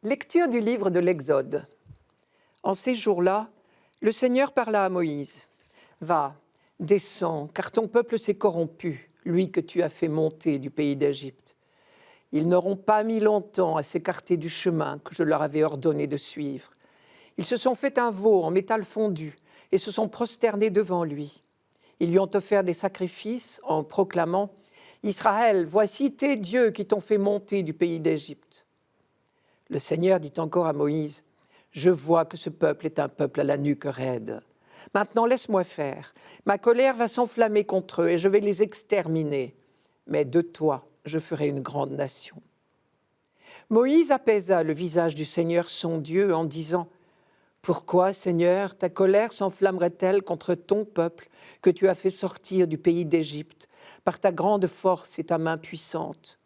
Lecture du livre de l'Exode. En ces jours-là, le Seigneur parla à Moïse. « Va, descends, car ton peuple s'est corrompu, lui que tu as fait monter du pays d'Égypte. Ils n'auront pas mis longtemps à s'écarter du chemin que je leur avais ordonné de suivre. Ils se sont fait un veau en métal fondu et se sont prosternés devant lui. Ils lui ont offert des sacrifices en proclamant « Israël, voici tes dieux qui t'ont fait monter du pays d'Égypte. » Le Seigneur dit encore à Moïse, « Je vois que ce peuple est un peuple à la nuque raide. Maintenant, laisse-moi faire. Ma colère va s'enflammer contre eux et je vais les exterminer. Mais de toi, je ferai une grande nation. » Moïse apaisa le visage du Seigneur son Dieu en disant, « Pourquoi, Seigneur, ta colère s'enflammerait-elle contre ton peuple que tu as fait sortir du pays d'Égypte par ta grande force et ta main puissante ?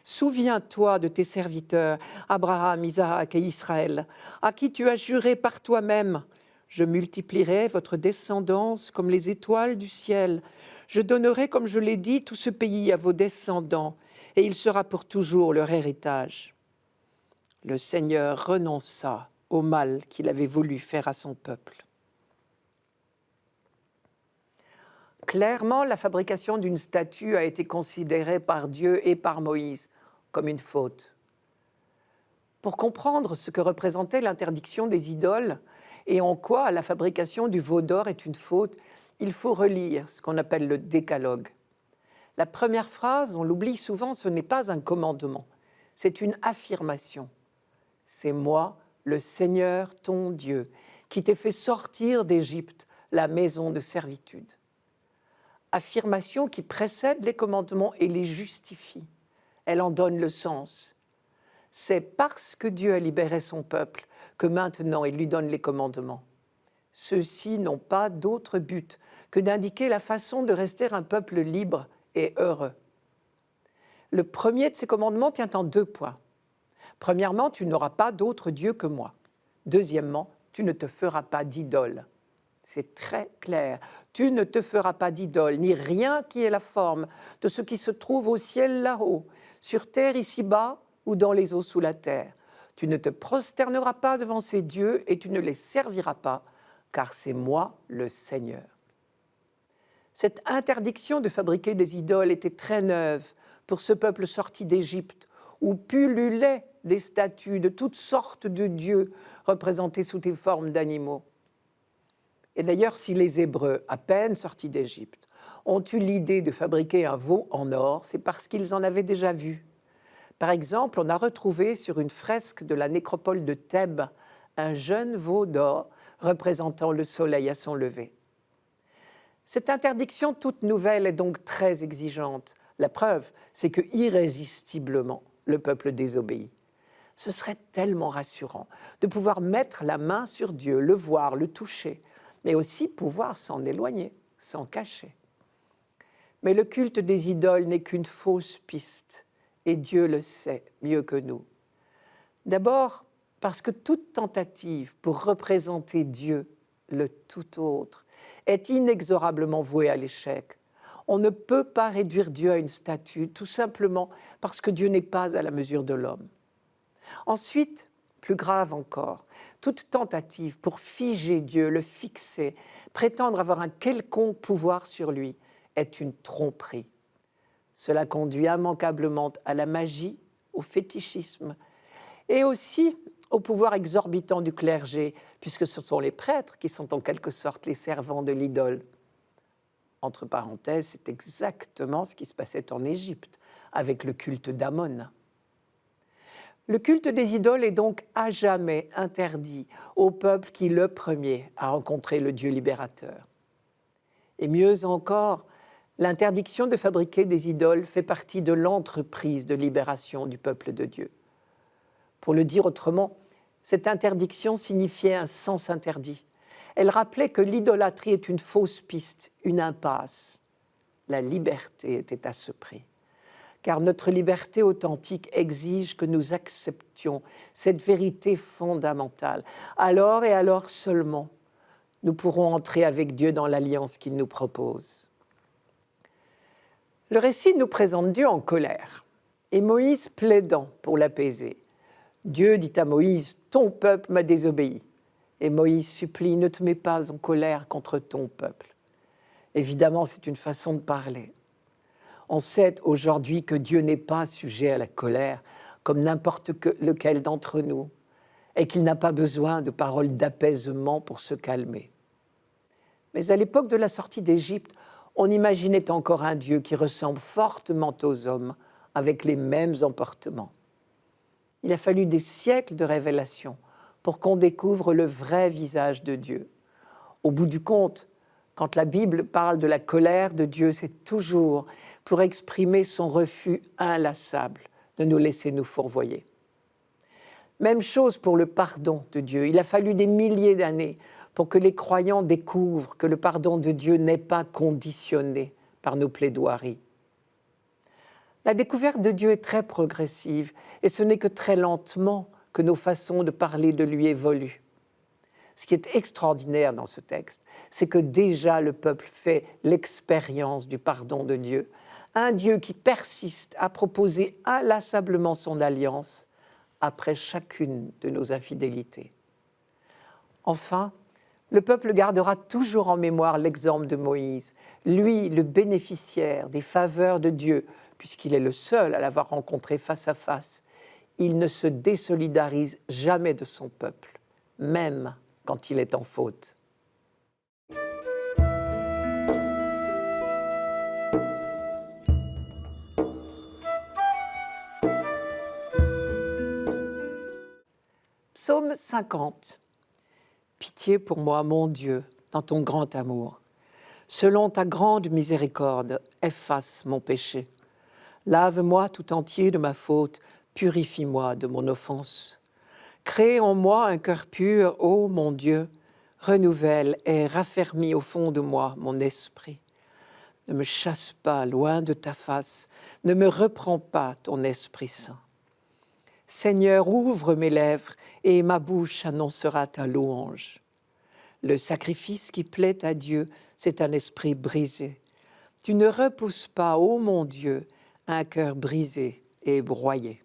Souviens-toi de tes serviteurs, Abraham, Isaac et Israël, à qui tu as juré par toi-même. Je multiplierai votre descendance comme les étoiles du ciel. Je donnerai, comme je l'ai dit, tout ce pays à vos descendants, et il sera pour toujours leur héritage. » Le Seigneur renonça au mal qu'il avait voulu faire à son peuple. Clairement, la fabrication d'une statue a été considérée par Dieu et par Moïse comme une faute. Pour comprendre ce que représentait l'interdiction des idoles et en quoi la fabrication du veau d'or est une faute, il faut relire ce qu'on appelle le décalogue. La première phrase, on l'oublie souvent, ce n'est pas un commandement, c'est une affirmation. C'est moi, le Seigneur, ton Dieu, qui t'ai fait sortir d'Égypte, la maison de servitude. Affirmation qui précède les commandements et les justifie. Elle en donne le sens. C'est parce que Dieu a libéré son peuple que maintenant il lui donne les commandements. Ceux-ci n'ont pas d'autre but que d'indiquer la façon de rester un peuple libre et heureux. Le premier de ces commandements tient en 2 points. Premièrement, tu n'auras pas d'autre Dieu que moi. Deuxièmement, tu ne te feras pas d'idole. C'est très clair. Tu ne te feras pas d'idole, ni rien qui ait la forme de ce qui se trouve au ciel là-haut, sur terre ici-bas ou dans les eaux sous la terre. Tu ne te prosterneras pas devant ces dieux et tu ne les serviras pas, car c'est moi le Seigneur. Cette interdiction de fabriquer des idoles était très neuve pour ce peuple sorti d'Égypte, où pullulaient des statues de toutes sortes de dieux représentés sous des formes d'animaux. Et d'ailleurs, si les Hébreux, à peine sortis d'Égypte, ont eu l'idée de fabriquer un veau en or, c'est parce qu'ils en avaient déjà vu. Par exemple, on a retrouvé sur une fresque de la nécropole de Thèbes un jeune veau d'or représentant le soleil à son lever. Cette interdiction toute nouvelle est donc très exigeante. La preuve, c'est que irrésistiblement, le peuple désobéit. Ce serait tellement rassurant de pouvoir mettre la main sur Dieu, le voir, le toucher, mais aussi pouvoir s'en éloigner, s'en cacher. Mais le culte des idoles n'est qu'une fausse piste, et Dieu le sait mieux que nous. D'abord, parce que toute tentative pour représenter Dieu, le tout autre, est inexorablement vouée à l'échec. On ne peut pas réduire Dieu à une statue, tout simplement parce que Dieu n'est pas à la mesure de l'homme. Ensuite, plus grave encore, toute tentative pour figer Dieu, le fixer, prétendre avoir un quelconque pouvoir sur lui, est une tromperie. Cela conduit immanquablement à la magie, au fétichisme et aussi au pouvoir exorbitant du clergé, puisque ce sont les prêtres qui sont en quelque sorte les servants de l'idole. Entre parenthèses, c'est exactement ce qui se passait en Égypte avec le culte d'Amon. Le culte des idoles est donc à jamais interdit au peuple qui, le premier, a rencontré le Dieu libérateur. Et mieux encore, l'interdiction de fabriquer des idoles fait partie de l'entreprise de libération du peuple de Dieu. Pour le dire autrement, cette interdiction signifiait un sens interdit. Elle rappelait que l'idolâtrie est une fausse piste, une impasse. La liberté était à ce prix. Car notre liberté authentique exige que nous acceptions cette vérité fondamentale. Alors et alors seulement, nous pourrons entrer avec Dieu dans l'alliance qu'il nous propose. Le récit nous présente Dieu en colère et Moïse plaidant pour l'apaiser. Dieu dit à Moïse, « Ton peuple m'a désobéi. » Et Moïse supplie, « Ne te mets pas en colère contre ton peuple. » Évidemment, c'est une façon de parler. On sait aujourd'hui que Dieu n'est pas sujet à la colère, comme n'importe lequel d'entre nous, et qu'il n'a pas besoin de paroles d'apaisement pour se calmer. Mais à l'époque de la sortie d'Égypte, on imaginait encore un Dieu qui ressemble fortement aux hommes, avec les mêmes emportements. Il a fallu des siècles de révélation pour qu'on découvre le vrai visage de Dieu. Au bout du compte, quand la Bible parle de la colère de Dieu, c'est toujours pour exprimer son refus inlassable de nous laisser nous fourvoyer. Même chose pour le pardon de Dieu. Il a fallu des milliers d'années pour que les croyants découvrent que le pardon de Dieu n'est pas conditionné par nos plaidoiries. La découverte de Dieu est très progressive et ce n'est que très lentement que nos façons de parler de lui évoluent. Ce qui est extraordinaire dans ce texte, c'est que déjà le peuple fait l'expérience du pardon de Dieu. Un Dieu qui persiste à proposer inlassablement son alliance après chacune de nos infidélités. Enfin, le peuple gardera toujours en mémoire l'exemple de Moïse, lui le bénéficiaire des faveurs de Dieu, puisqu'il est le seul à l'avoir rencontré face à face. Il ne se désolidarise jamais de son peuple, même quand il est en faute. Psaume 50. Pitié pour moi, mon Dieu, dans ton grand amour. Selon ta grande miséricorde, efface mon péché. Lave-moi tout entier de ma faute, purifie-moi de mon offense. Crée en moi un cœur pur, ô mon Dieu, renouvelle et raffermis au fond de moi mon esprit. Ne me chasse pas loin de ta face, ne me reprends pas ton Esprit Saint. Seigneur, ouvre mes lèvres et ma bouche annoncera ta louange. Le sacrifice qui plaît à Dieu, c'est un esprit brisé. Tu ne repousses pas, ô mon Dieu, un cœur brisé et broyé.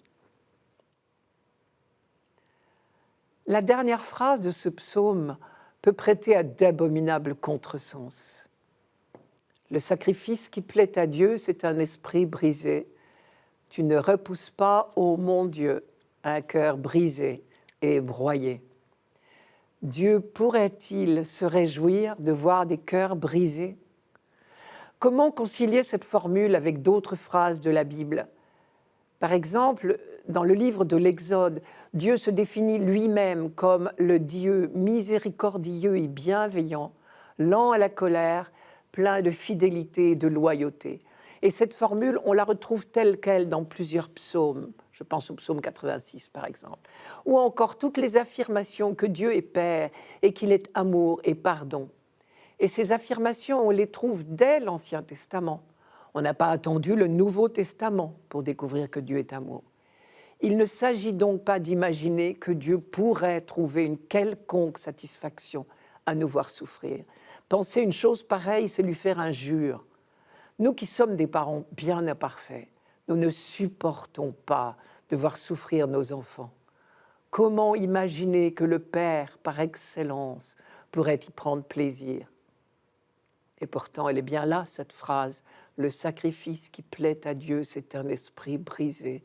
La dernière phrase de ce psaume peut prêter à d'abominables contresens. Le sacrifice qui plaît à Dieu, c'est un esprit brisé. Tu ne repousses pas, ô mon Dieu, un cœur brisé et broyé. Dieu pourrait-il se réjouir de voir des cœurs brisés? Comment concilier cette formule avec d'autres phrases de la Bible? Par exemple, dans le livre de l'Exode, Dieu se définit lui-même comme le Dieu miséricordieux et bienveillant, lent à la colère, plein de fidélité et de loyauté. Et cette formule, on la retrouve telle quelle dans plusieurs psaumes. Je pense au psaume 86, par exemple. Ou encore toutes les affirmations que Dieu est Père et qu'il est amour et pardon. Et ces affirmations, on les trouve dès l'Ancien Testament. On n'a pas attendu le Nouveau Testament pour découvrir que Dieu est amour. Il ne s'agit donc pas d'imaginer que Dieu pourrait trouver une quelconque satisfaction à nous voir souffrir. Penser une chose pareille, c'est lui faire injure. Nous qui sommes des parents bien imparfaits, nous ne supportons pas de voir souffrir nos enfants. Comment imaginer que le Père, par excellence, pourrait y prendre plaisir? Et pourtant, elle est bien là, cette phrase. Le sacrifice qui plaît à Dieu, c'est un esprit brisé.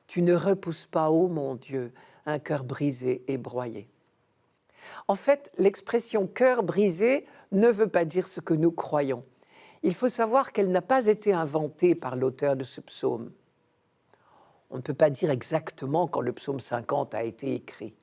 Tu ne repousses pas, ô mon Dieu, un cœur brisé et broyé. En fait, l'expression cœur brisé ne veut pas dire ce que nous croyons. Il faut savoir qu'elle n'a pas été inventée par l'auteur de ce psaume. On ne peut pas dire exactement quand le psaume 50 a été écrit.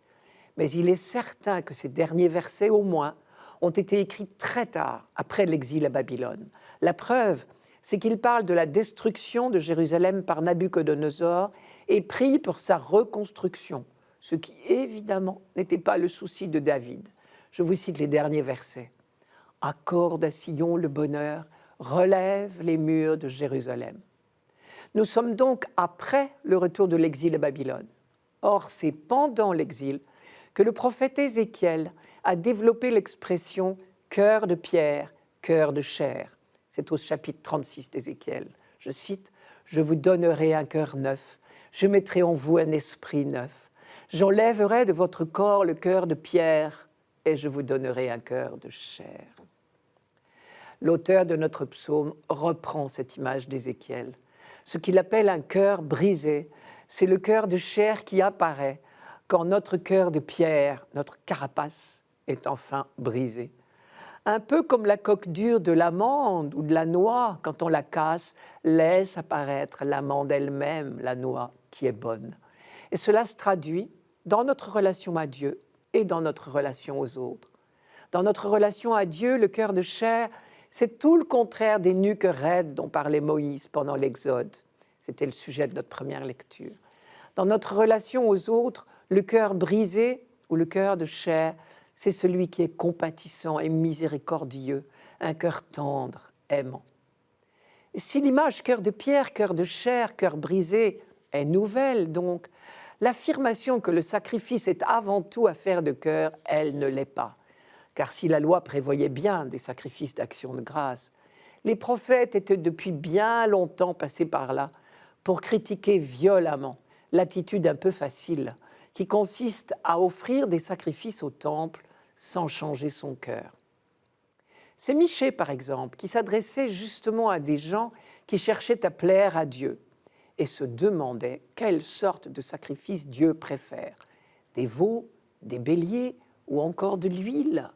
Mais il est certain que ces derniers versets, au moins, ont été écrits très tard, après l'exil à Babylone. La preuve, c'est qu'il parle de la destruction de Jérusalem par Nabuchodonosor et prie pour sa reconstruction, ce qui évidemment n'était pas le souci de David. Je vous cite les derniers versets. « Accorde à Sion le bonheur, relève les murs de Jérusalem. » Nous sommes donc après le retour de l'exil à Babylone. Or, c'est pendant l'exil que le prophète Ézéchiel a développé l'expression « cœur de pierre, cœur de chair ». C'est au chapitre 36 d'Ézéchiel. Je cite « Je vous donnerai un cœur neuf, je mettrai en vous un esprit neuf. J'enlèverai de votre corps le cœur de pierre et je vous donnerai un cœur de chair. L'auteur de notre psaume reprend cette image d'Ézéchiel. Ce qu'il appelle un cœur brisé, c'est le cœur de chair qui apparaît quand notre cœur de pierre, notre carapace, est enfin brisé. Un peu comme la coque dure de l'amande ou de la noix, quand on la casse, laisse apparaître l'amande elle-même, la noix, qui est bonne. Et cela se traduit dans notre relation à Dieu et dans notre relation aux autres. Dans notre relation à Dieu, le cœur de chair, c'est tout le contraire des nuques raides dont parlait Moïse pendant l'Exode. C'était le sujet de notre première lecture. Dans notre relation aux autres, le cœur brisé ou le cœur de chair, c'est celui qui est compatissant et miséricordieux, un cœur tendre, aimant. Et si l'image cœur de pierre, cœur de chair, cœur brisé est nouvelle, donc, l'affirmation que le sacrifice est avant tout affaire de cœur, elle ne l'est pas. Car si la loi prévoyait bien des sacrifices d'action de grâce, les prophètes étaient depuis bien longtemps passés par là pour critiquer violemment l'attitude un peu facile qui consiste à offrir des sacrifices au temple sans changer son cœur. C'est Michée, par exemple, qui s'adressait justement à des gens qui cherchaient à plaire à Dieu et se demandait quelle sorte de sacrifice Dieu préfère. Des veaux, des béliers ou encore de l'huile.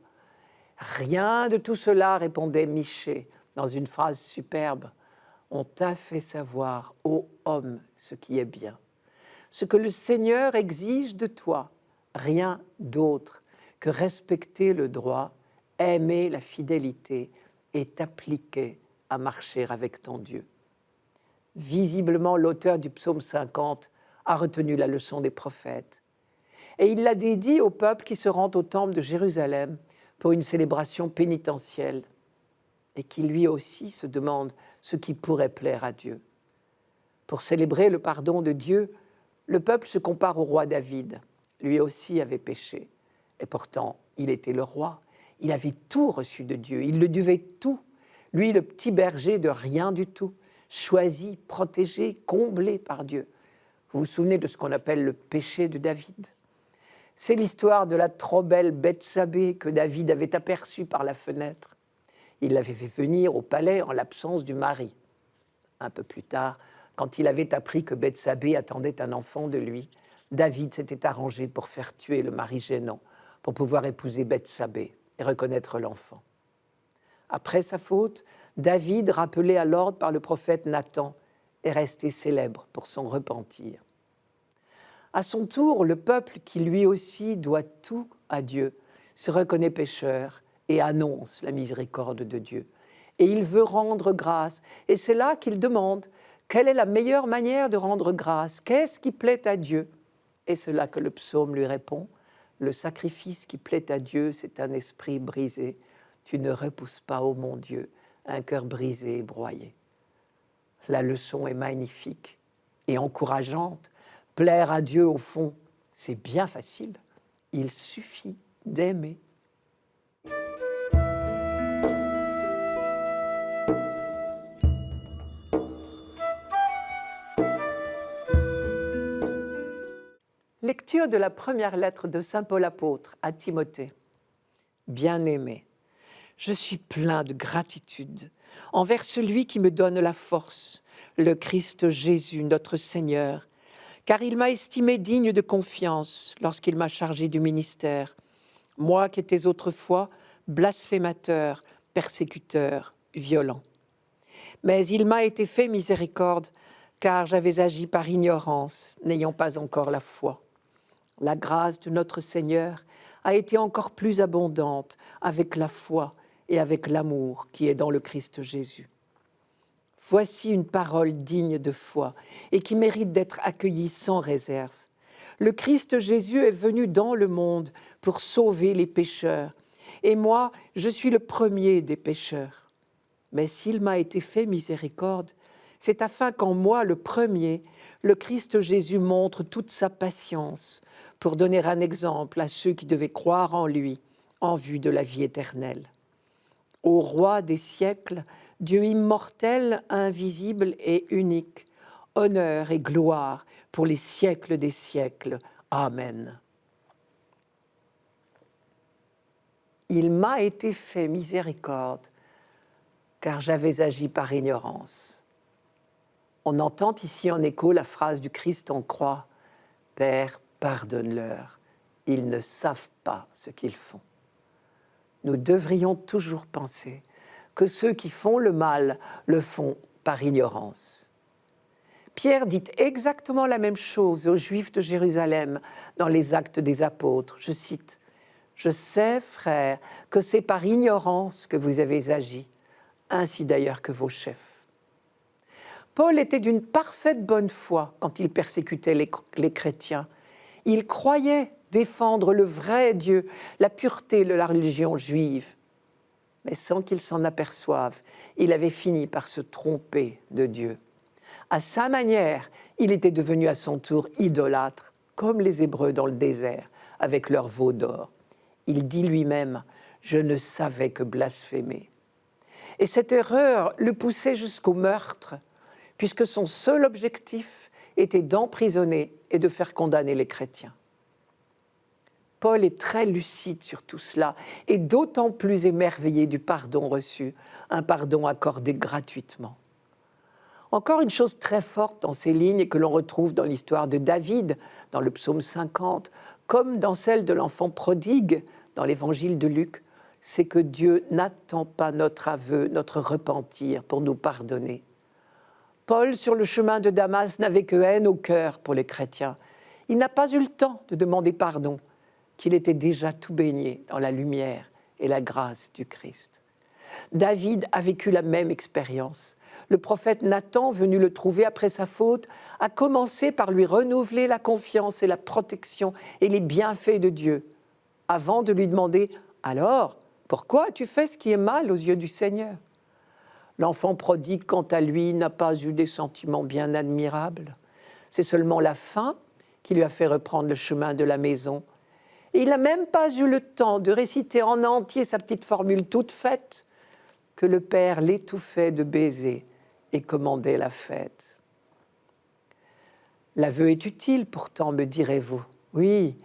Rien de tout cela, répondait Michée dans une phrase superbe. On t'a fait savoir, ô homme, ce qui est bien. Ce que le Seigneur exige de toi, rien d'autre que respecter le droit, aimer la fidélité et t'appliquer à marcher avec ton Dieu. Visiblement, l'auteur du psaume 50 a retenu la leçon des prophètes. Et il l'a dédié au peuple qui se rend au temple de Jérusalem pour une célébration pénitentielle et qui lui aussi se demande ce qui pourrait plaire à Dieu. Pour célébrer le pardon de Dieu, le peuple se compare au roi David. Lui aussi avait péché. Et pourtant, il était le roi. Il avait tout reçu de Dieu. Il le devait tout. Lui, le petit berger de rien du tout, choisi, protégé, comblé par Dieu. Vous vous souvenez de ce qu'on appelle le péché de David? C'est l'histoire de la trop belle Bethsabée que David avait aperçue par la fenêtre. Il l'avait fait venir au palais en l'absence du mari. Un peu plus tard, quand il avait appris que Bethsabée attendait un enfant de lui, David s'était arrangé pour faire tuer le mari gênant, pour pouvoir épouser Bethsabée et reconnaître l'enfant. Après sa faute, David, rappelé à l'ordre par le prophète Nathan, est resté célèbre pour son repentir. À son tour, le peuple qui lui aussi doit tout à Dieu se reconnaît pécheur et annonce la miséricorde de Dieu. Et il veut rendre grâce. Et c'est là qu'il demande quelle est la meilleure manière de rendre grâce, qu'est-ce qui plaît à Dieu. Et c'est là que le psaume lui répond, le sacrifice qui plaît à Dieu, c'est un esprit brisé. Tu ne repousses pas, ô mon Dieu, un cœur brisé et broyé. La leçon est magnifique et encourageante. Plaire à Dieu, au fond, c'est bien facile. Il suffit d'aimer. Lecture de la première lettre de saint Paul apôtre à Timothée. Bien-aimé, je suis plein de gratitude envers celui qui me donne la force, le Christ Jésus, notre Seigneur, car il m'a estimé digne de confiance lorsqu'il m'a chargé du ministère, moi qui étais autrefois blasphémateur, persécuteur, violent. Mais il m'a été fait miséricorde, car j'avais agi par ignorance, n'ayant pas encore la foi. La grâce de notre Seigneur a été encore plus abondante avec la foi et avec l'amour qui est dans le Christ Jésus. Voici une parole digne de foi et qui mérite d'être accueillie sans réserve. Le Christ Jésus est venu dans le monde pour sauver les pécheurs, et moi, je suis le premier des pécheurs. Mais s'il m'a été fait miséricorde, c'est afin qu'en moi, le premier, le Christ Jésus montre toute sa patience pour donner un exemple à ceux qui devaient croire en lui en vue de la vie éternelle. Ô roi des siècles, Dieu immortel, invisible et unique, honneur et gloire pour les siècles des siècles. Amen. Il m'a été fait miséricorde, car j'avais agi par ignorance. On entend ici en écho la phrase du Christ en croix, « Père, pardonne-leur, ils ne savent pas ce qu'ils font. » Nous devrions toujours penser que ceux qui font le mal le font par ignorance. Pierre dit exactement la même chose aux Juifs de Jérusalem dans les Actes des Apôtres. Je cite, « Je sais, frères, que c'est par ignorance que vous avez agi, ainsi d'ailleurs que vos chefs. » Paul était d'une parfaite bonne foi quand il persécutait les chrétiens. Il croyait défendre le vrai Dieu, la pureté de la religion juive. Mais sans qu'il s'en aperçoive, il avait fini par se tromper de Dieu. À sa manière, il était devenu à son tour idolâtre, comme les Hébreux dans le désert, avec leurs veaux d'or. Il dit lui-même, « Je ne savais que blasphémer. » Et cette erreur le poussait jusqu'au meurtre, puisque son seul objectif était d'emprisonner et de faire condamner les chrétiens. Paul est très lucide sur tout cela et d'autant plus émerveillé du pardon reçu, un pardon accordé gratuitement. Encore une chose très forte dans ces lignes et que l'on retrouve dans l'histoire de David, dans le psaume 50, comme dans celle de l'enfant prodigue, dans l'évangile de Luc, c'est que Dieu n'attend pas notre aveu, notre repentir pour nous pardonner. Paul, sur le chemin de Damas, n'avait que haine au cœur pour les chrétiens. Il n'a pas eu le temps de demander pardon, qu'il était déjà tout baigné dans la lumière et la grâce du Christ. David a vécu la même expérience. Le prophète Nathan, venu le trouver après sa faute, a commencé par lui renouveler la confiance et la protection et les bienfaits de Dieu, avant de lui demander « Alors, pourquoi as-tu fait ce qui est mal aux yeux du Seigneur ?» L'enfant prodigue, quant à lui, n'a pas eu des sentiments bien admirables. C'est seulement la faim qui lui a fait reprendre le chemin de la maison. Et il n'a même pas eu le temps de réciter en entier sa petite formule toute faite que le père l'étouffait de baisers et commandait la fête. L'aveu est utile pourtant, me direz-vous. Oui,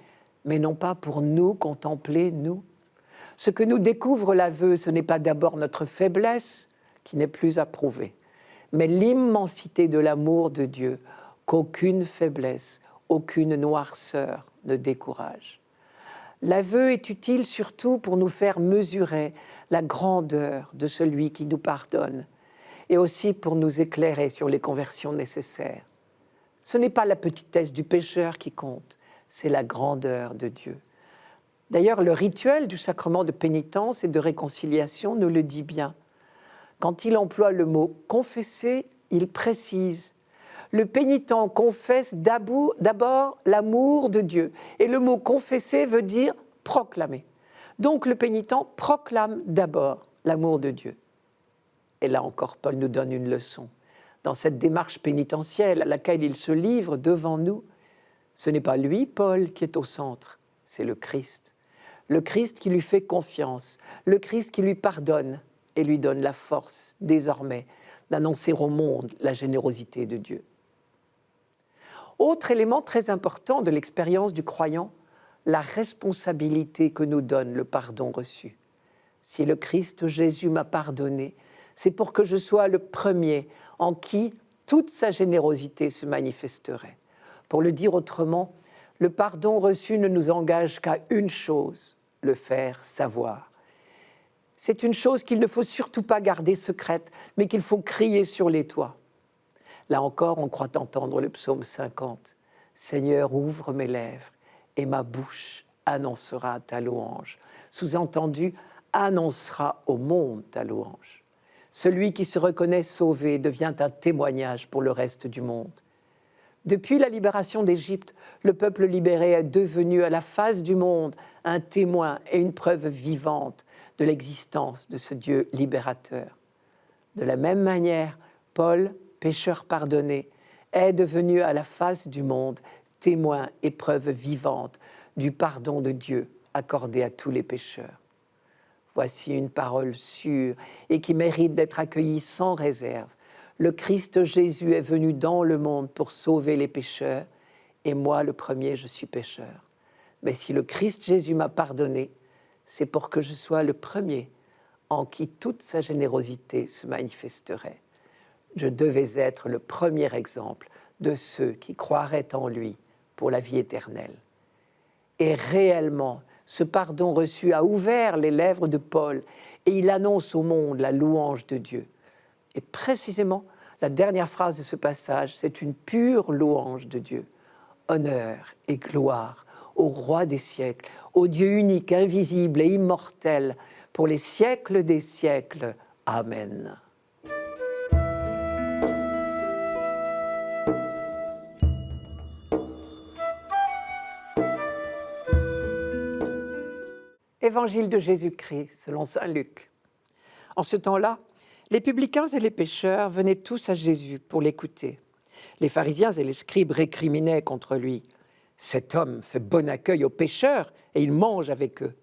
mais non pas pour nous contempler, nous. Ce que nous découvre l'aveu, ce n'est pas d'abord notre faiblesse, qui n'est plus à prouver, mais l'immensité de l'amour de Dieu qu'aucune faiblesse, aucune noirceur ne décourage. L'aveu est utile surtout pour nous faire mesurer la grandeur de celui qui nous pardonne et aussi pour nous éclairer sur les conversions nécessaires. Ce n'est pas la petitesse du pécheur qui compte, c'est la grandeur de Dieu. D'ailleurs, le rituel du sacrement de pénitence et de réconciliation nous le dit bien. Quand il emploie le mot « confesser », il précise « Le pénitent confesse d'abord l'amour de Dieu ». Et le mot « confesser » veut dire « proclamer ». Donc le pénitent proclame d'abord l'amour de Dieu. Et là encore, Paul nous donne une leçon. Dans cette démarche pénitentielle à laquelle il se livre devant nous, ce n'est pas lui, Paul, qui est au centre, c'est le Christ. Le Christ qui lui fait confiance, le Christ qui lui pardonne, et lui donne la force, désormais, d'annoncer au monde la générosité de Dieu. Autre élément très important de l'expérience du croyant, la responsabilité que nous donne le pardon reçu. Si le Christ Jésus m'a pardonné, c'est pour que je sois le premier en qui toute sa générosité se manifesterait. Pour le dire autrement, le pardon reçu ne nous engage qu'à une chose, le faire savoir. C'est une chose qu'il ne faut surtout pas garder secrète, mais qu'il faut crier sur les toits. Là encore, on croit entendre le psaume 50. « Seigneur, ouvre mes lèvres, et ma bouche annoncera ta louange. » Sous-entendu, annoncera au monde ta louange. Celui qui se reconnaît sauvé devient un témoignage pour le reste du monde. Depuis la libération d'Égypte, le peuple libéré est devenu à la face du monde un témoin et une preuve vivante de l'existence de ce Dieu libérateur. De la même manière, Paul, pécheur pardonné, est devenu à la face du monde témoin et preuve vivante du pardon de Dieu accordé à tous les pécheurs. Voici une parole sûre et qui mérite d'être accueillie sans réserve. Le Christ Jésus est venu dans le monde pour sauver les pécheurs, et moi, le premier, je suis pécheur. Mais si le Christ Jésus m'a pardonné, c'est pour que je sois le premier en qui toute sa générosité se manifesterait. Je devais être le premier exemple de ceux qui croiraient en lui pour la vie éternelle. Et réellement, ce pardon reçu a ouvert les lèvres de Paul et il annonce au monde la louange de Dieu. Et précisément, la dernière phrase de ce passage, c'est une pure louange de Dieu. Honneur et gloire au roi des siècles, au Dieu unique, invisible et immortel, pour les siècles des siècles. Amen. Évangile de Jésus-Christ, selon saint Luc. En ce temps-là, les publicains et les pécheurs venaient tous à Jésus pour l'écouter. Les pharisiens et les scribes récriminaient contre lui. « Cet homme fait bon accueil aux pécheurs et il mange avec eux. »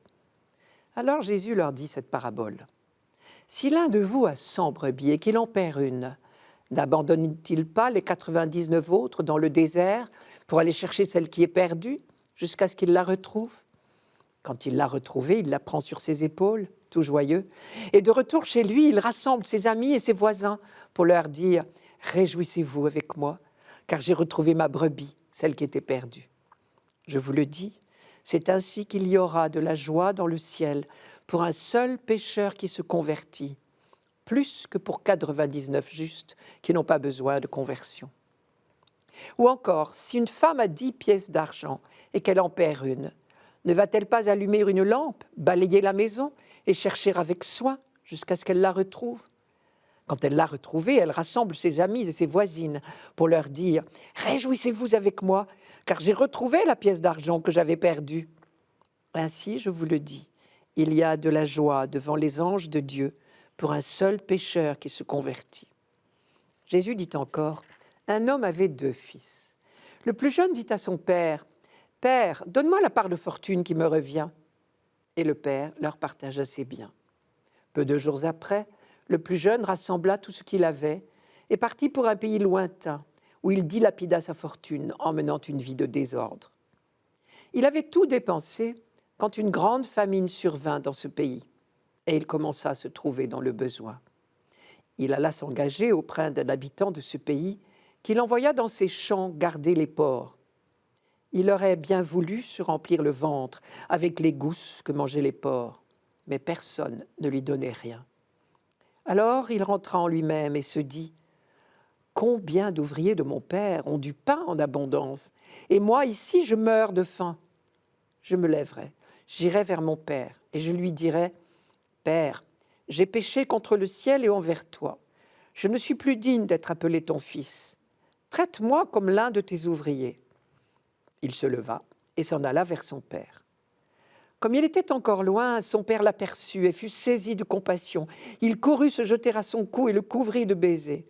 Alors Jésus leur dit cette parabole. « Si l'un de vous a 100 brebis et qu'il en perd une, n'abandonne-t-il pas les 99 autres dans le désert pour aller chercher celle qui est perdue jusqu'à ce qu'il la retrouve ? Quand il l'a retrouvée, il la prend sur ses épaules, tout joyeux, et de retour chez lui, il rassemble ses amis et ses voisins pour leur dire « Réjouissez-vous avec moi, car j'ai retrouvé ma brebis, celle qui était perdue. » Je vous le dis, c'est ainsi qu'il y aura de la joie dans le ciel pour un seul pécheur qui se convertit, plus que pour 99 justes qui n'ont pas besoin de conversion. Ou encore, si une femme a 10 pièces d'argent et qu'elle en perd une, ne va-t-elle pas allumer une lampe, balayer la maison et chercher avec soin jusqu'à ce qu'elle la retrouve ? Quand elle l'a retrouvée, elle rassemble ses amies et ses voisines pour leur dire « Réjouissez-vous avec moi, car j'ai retrouvé la pièce d'argent que j'avais perdue. » Ainsi, je vous le dis, il y a de la joie devant les anges de Dieu pour un seul pécheur qui se convertit. Jésus dit encore, un homme avait 2 fils. Le plus jeune dit à son père, « Père, donne-moi la part de fortune qui me revient. » Et le père leur partagea ses biens. Peu de jours après, le plus jeune rassembla tout ce qu'il avait et partit pour un pays lointain, où il dilapida sa fortune en menant une vie de désordre. Il avait tout dépensé quand une grande famine survint dans ce pays, et il commença à se trouver dans le besoin. Il alla s'engager auprès d'un habitant de ce pays, qu'il envoya dans ses champs garder les porcs. Il aurait bien voulu se remplir le ventre avec les gousses que mangeaient les porcs, mais personne ne lui donnait rien. Alors il rentra en lui-même et se dit « Combien d'ouvriers de mon père ont du pain en abondance, et moi ici je meurs de faim. Je me lèverai, j'irai vers mon père, et je lui dirai « Père, j'ai péché contre le ciel et envers toi. Je ne suis plus digne d'être appelé ton fils. Traite-moi comme l'un de tes ouvriers. » Il se leva et s'en alla vers son père. Comme il était encore loin, son père l'aperçut et fut saisi de compassion. Il courut se jeter à son cou et le couvrit de baisers.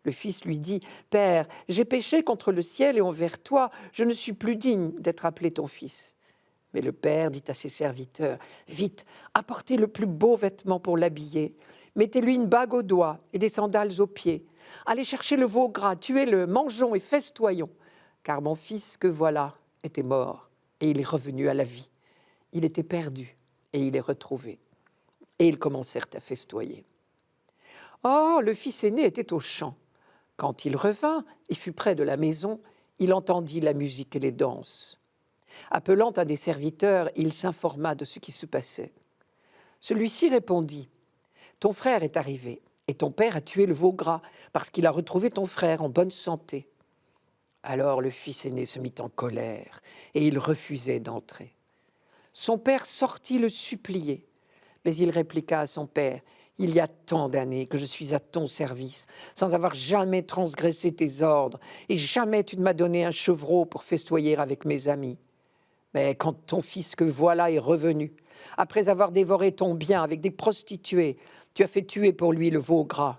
Le fils lui dit « Père, j'ai péché contre le ciel et envers toi, je ne suis plus digne d'être appelé ton fils. » Mais le père dit à ses serviteurs « Vite, apportez le plus beau vêtement pour l'habiller. Mettez-lui une bague au doigt et des sandales aux pieds. Allez chercher le veau gras, tuez-le, mangeons et festoyons. Car mon fils que voilà était mort et il est revenu à la vie. Il était perdu et il est retrouvé. » Et ils commencèrent à festoyer. Or, le fils aîné était au champ. Quand il revint et fut près de la maison, il entendit la musique et les danses. Appelant un des serviteurs, il s'informa de ce qui se passait. Celui-ci répondit « Ton frère est arrivé et ton père a tué le veau gras parce qu'il a retrouvé ton frère en bonne santé. » Alors le fils aîné se mit en colère et il refusait d'entrer. Son père sortit le supplier, mais il répliqua à son père « Il y a tant d'années que je suis à ton service, sans avoir jamais transgressé tes ordres, et jamais tu ne m'as donné un chevreau pour festoyer avec mes amis. Mais quand ton fils que voilà est revenu, après avoir dévoré ton bien avec des prostituées, tu as fait tuer pour lui le veau gras. »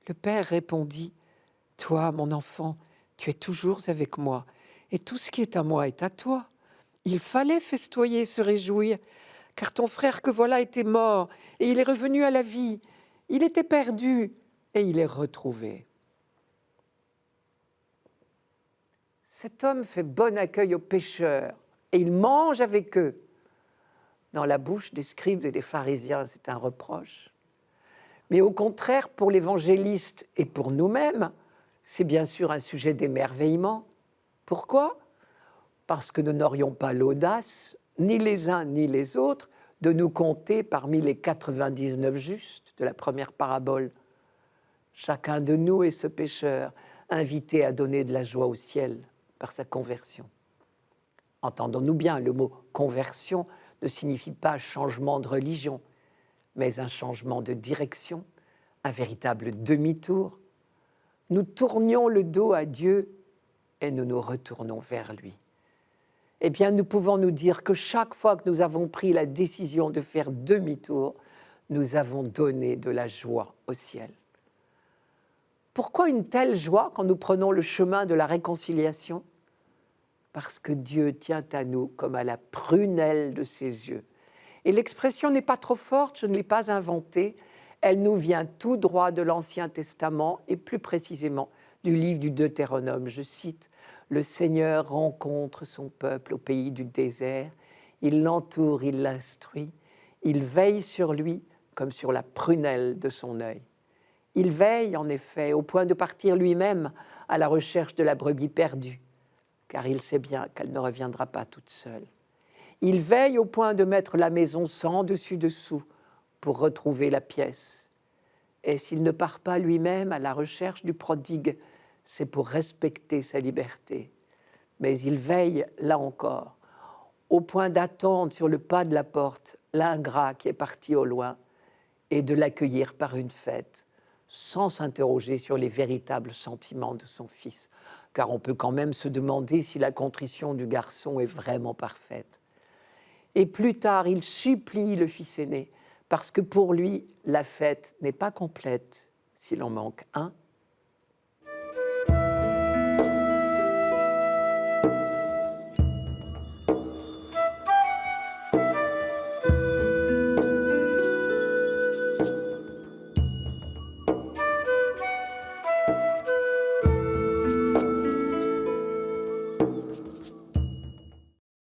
Le père répondit « Toi, mon enfant, tu es toujours avec moi, et tout ce qui est à moi est à toi. Il fallait festoyer et se réjouir, car ton frère que voilà était mort, et il est revenu à la vie. Il était perdu, et il est retrouvé. » Cet homme fait bon accueil aux pécheurs et il mange avec eux. Dans la bouche des scribes et des pharisiens, c'est un reproche. Mais au contraire, pour l'évangéliste et pour nous-mêmes, c'est bien sûr un sujet d'émerveillement. Pourquoi ? Parce que nous n'aurions pas l'audace, ni les uns ni les autres, de nous compter parmi les 99 justes de la première parabole. Chacun de nous est ce pécheur, invité à donner de la joie au ciel par sa conversion. Entendons-nous bien, le mot conversion ne signifie pas changement de religion, mais un changement de direction, un véritable demi-tour. Nous tournions le dos à Dieu et nous nous retournons vers lui. Eh bien, nous pouvons nous dire que chaque fois que nous avons pris la décision de faire demi-tour, nous avons donné de la joie au ciel. Pourquoi une telle joie quand nous prenons le chemin de la réconciliation ? Parce que Dieu tient à nous comme à la prunelle de ses yeux. Et l'expression n'est pas trop forte, je ne l'ai pas inventée, elle nous vient tout droit de l'Ancien Testament et plus précisément du livre du Deutéronome. Je cite, « Le Seigneur rencontre son peuple au pays du désert, il l'entoure, il l'instruit, il veille sur lui comme sur la prunelle de son œil. » Il veille en effet au point de partir lui-même à la recherche de la brebis perdue, car il sait bien qu'elle ne reviendra pas toute seule. Il veille au point de mettre la maison sans dessus-dessous pour retrouver la pièce. Et s'il ne part pas lui-même à la recherche du prodigue, c'est pour respecter sa liberté. Mais il veille, là encore, au point d'attendre sur le pas de la porte l'ingrat qui est parti au loin et de l'accueillir par une fête, sans s'interroger sur les véritables sentiments de son fils, car on peut quand même se demander si la contrition du garçon est vraiment parfaite. Et plus tard, il supplie le fils aîné, parce que pour lui, la fête n'est pas complète s'il en manque un,